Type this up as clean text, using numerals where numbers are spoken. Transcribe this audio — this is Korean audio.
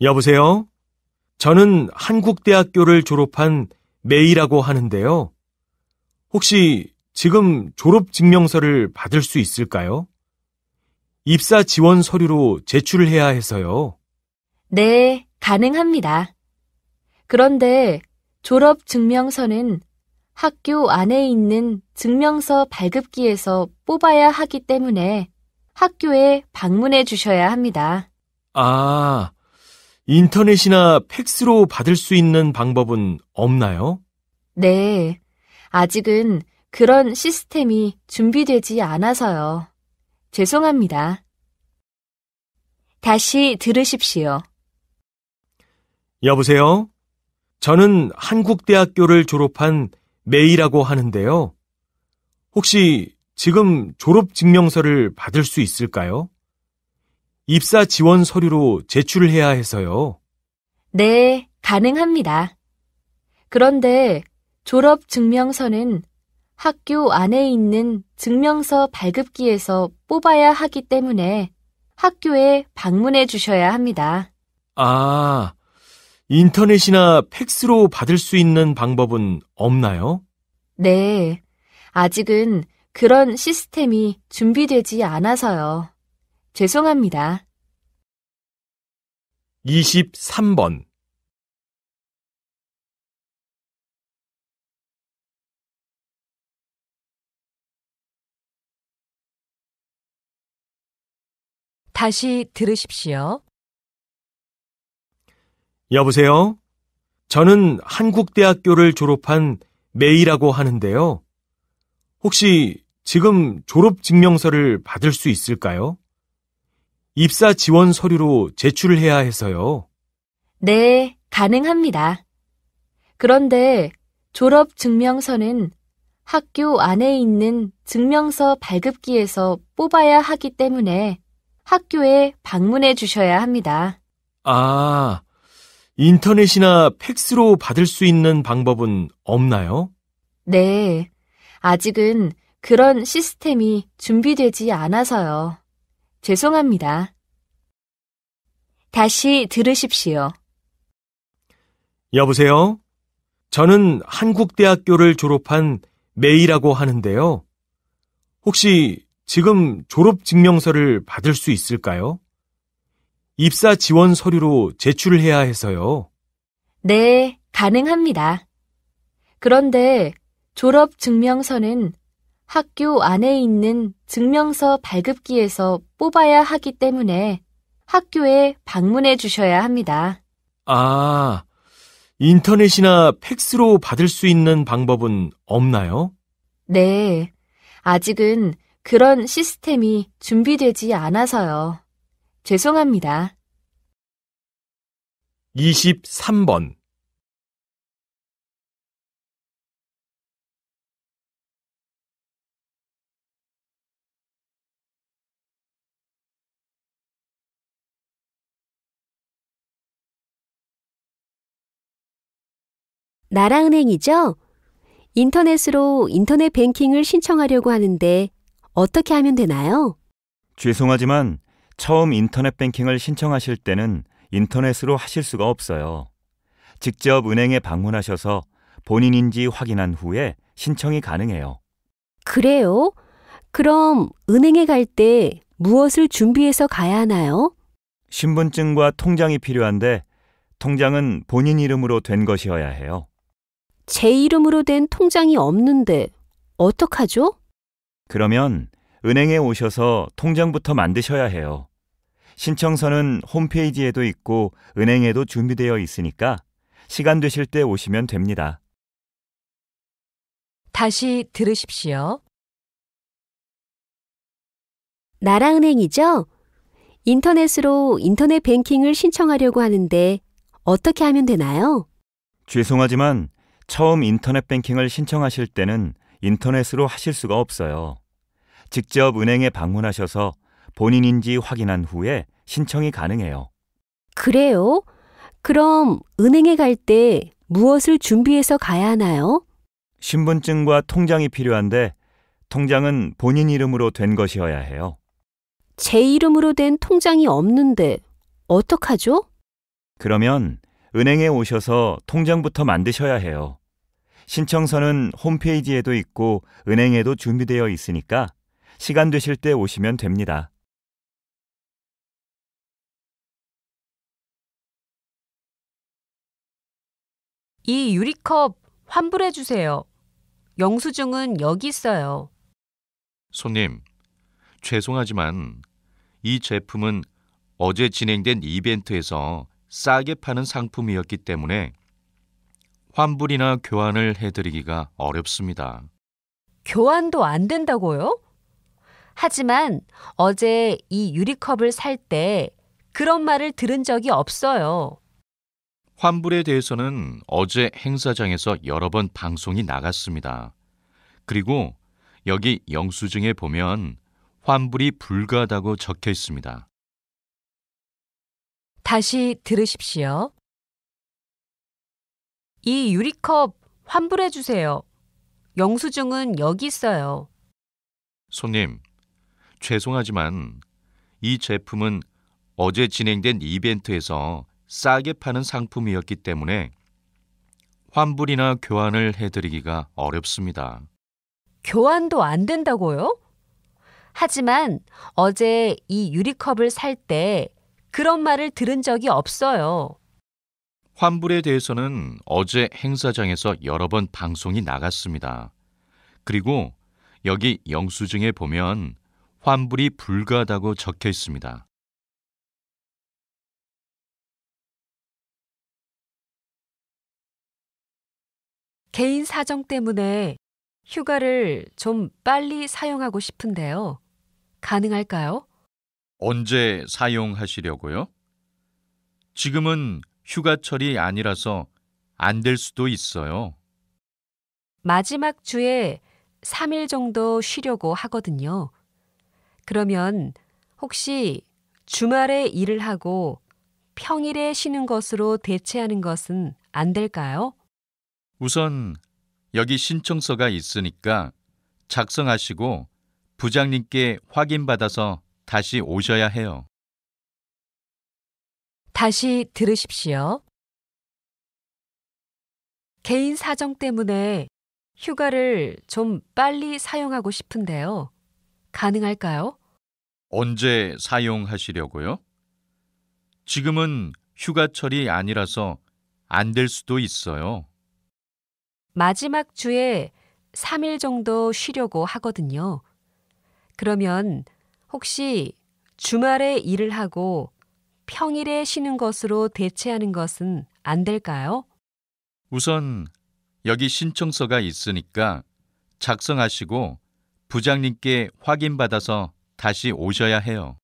여보세요? 저는 한국대학교를 졸업한 메이라고 하는데요. 혹시 지금 졸업증명서를 받을 수 있을까요? 입사 지원 서류로 제출을 해야 해서요. 네, 가능합니다. 그런데 졸업증명서는 학교 안에 있는 증명서 발급기에서 뽑아야 하기 때문에 학교에 방문해 주셔야 합니다. 아, 인터넷이나 팩스로 받을 수 있는 방법은 없나요? 네, 아직은 그런 시스템이 준비되지 않아서요. 죄송합니다. 다시 들으십시오. 여보세요? 저는 한국대학교를 졸업한 메이라고 하는데요. 혹시 지금 졸업증명서를 받을 수 있을까요? 입사 지원 서류로 제출을 해야 해서요. 네, 가능합니다. 그런데 졸업증명서는 학교 안에 있는 증명서 발급기에서 뽑아야 하기 때문에 학교에 방문해 주셔야 합니다. 아, 인터넷이나 팩스로 받을 수 있는 방법은 없나요? 네, 아직은 그런 시스템이 준비되지 않아서요. 죄송합니다. 23번. 다시 들으십시오. 여보세요? 저는 한국대학교를 졸업한 메이라고 하는데요. 혹시 지금 졸업증명서를 받을 수 있을까요? 입사 지원 서류로 제출을 해야 해서요. 네, 가능합니다. 그런데 졸업증명서는 학교 안에 있는 증명서 발급기에서 뽑아야 하기 때문에 학교에 방문해 주셔야 합니다. 아, 인터넷이나 팩스로 받을 수 있는 방법은 없나요? 네, 아직은 그런 시스템이 준비되지 않아서요. 죄송합니다. 다시 들으십시오. 여보세요? 저는 한국대학교를 졸업한 메이라고 하는데요. 혹시 지금 졸업증명서를 받을 수 있을까요? 입사 지원 서류로 제출을 해야 해서요. 네, 가능합니다. 그런데 졸업증명서는 학교 안에 있는 증명서 발급기에서 뽑아야 하기 때문에 학교에 방문해 주셔야 합니다. 아, 인터넷이나 팩스로 받을 수 있는 방법은 없나요? 네, 아직은 그런 시스템이 준비되지 않아서요. 죄송합니다. 23번. 나라은행이죠? 인터넷으로 인터넷 뱅킹을 신청하려고 하는데 어떻게 하면 되나요? 죄송하지만 처음 인터넷 뱅킹을 신청하실 때는 인터넷으로 하실 수가 없어요. 직접 은행에 방문하셔서 본인인지 확인한 후에 신청이 가능해요. 그래요? 그럼 은행에 갈 때 무엇을 준비해서 가야 하나요? 신분증과 통장이 필요한데 통장은 본인 이름으로 된 것이어야 해요. 제 이름으로 된 통장이 없는데 어떡하죠? 그러면 은행에 오셔서 통장부터 만드셔야 해요. 신청서는 홈페이지에도 있고 은행에도 준비되어 있으니까 시간 되실 때 오시면 됩니다. 다시 들으십시오. 나라은행이죠? 인터넷으로 인터넷 뱅킹을 신청하려고 하는데 어떻게 하면 되나요? 죄송하지만 처음 인터넷 뱅킹을 신청하실 때는 인터넷으로 하실 수가 없어요. 직접 은행에 방문하셔서 본인인지 확인한 후에 신청이 가능해요. 그래요? 그럼 은행에 갈 때 무엇을 준비해서 가야 하나요? 신분증과 통장이 필요한데 통장은 본인 이름으로 된 것이어야 해요. 제 이름으로 된 통장이 없는데 어떡하죠? 그러면 은행에 오셔서 통장부터 만드셔야 해요. 신청서는 홈페이지에도 있고 은행에도 준비되어 있으니까 시간 되실 때 오시면 됩니다. 이 유리컵 환불해 주세요. 영수증은 여기 있어요. 손님, 죄송하지만 이 제품은 어제 진행된 이벤트에서 싸게 파는 상품이었기 때문에 환불이나 교환을 해드리기가 어렵습니다. 교환도 안 된다고요? 하지만 어제 이 유리컵을 살 때 그런 말을 들은 적이 없어요. 환불에 대해서는 어제 행사장에서 여러 번 방송이 나갔습니다. 그리고 여기 영수증에 보면 환불이 불가하다고 적혀 있습니다. 다시 들으십시오. 이 유리컵 환불해 주세요. 영수증은 여기 있어요. 손님, 죄송하지만 이 제품은 어제 진행된 이벤트에서 싸게 파는 상품이었기 때문에 환불이나 교환을 해드리기가 어렵습니다. 교환도 안 된다고요? 하지만 어제 이 유리컵을 살 때 그런 말을 들은 적이 없어요. 환불에 대해서는 어제 행사장에서 여러 번 방송이 나갔습니다. 그리고 여기 영수증에 보면 환불이 불가하다고 적혀 있습니다. 개인 사정 때문에 휴가를 좀 빨리 사용하고 싶은데요. 가능할까요? 언제 사용하시려고요? 지금은 휴가철이 아니라서 안 될 수도 있어요. 마지막 주에 3일 정도 쉬려고 하거든요. 그러면 혹시 주말에 일을 하고 평일에 쉬는 것으로 대체하는 것은 안 될까요? 우선 여기 신청서가 있으니까 작성하시고 부장님께 확인받아서 다시 오셔야 해요. 다시 들으십시오. 개인 사정 때문에 휴가를 좀 빨리 사용하고 싶은데요. 가능할까요? 언제 사용하시려고요? 지금은 휴가철이 아니라서 안 될 수도 있어요. 마지막 주에 3일 정도 쉬려고 하거든요. 그러면 혹시 주말에 일을 하고 평일에 쉬는 것으로 대체하는 것은 안 될까요? 우선 여기 신청서가 있으니까 작성하시고 부장님께 확인받아서 다시 오셔야 해요.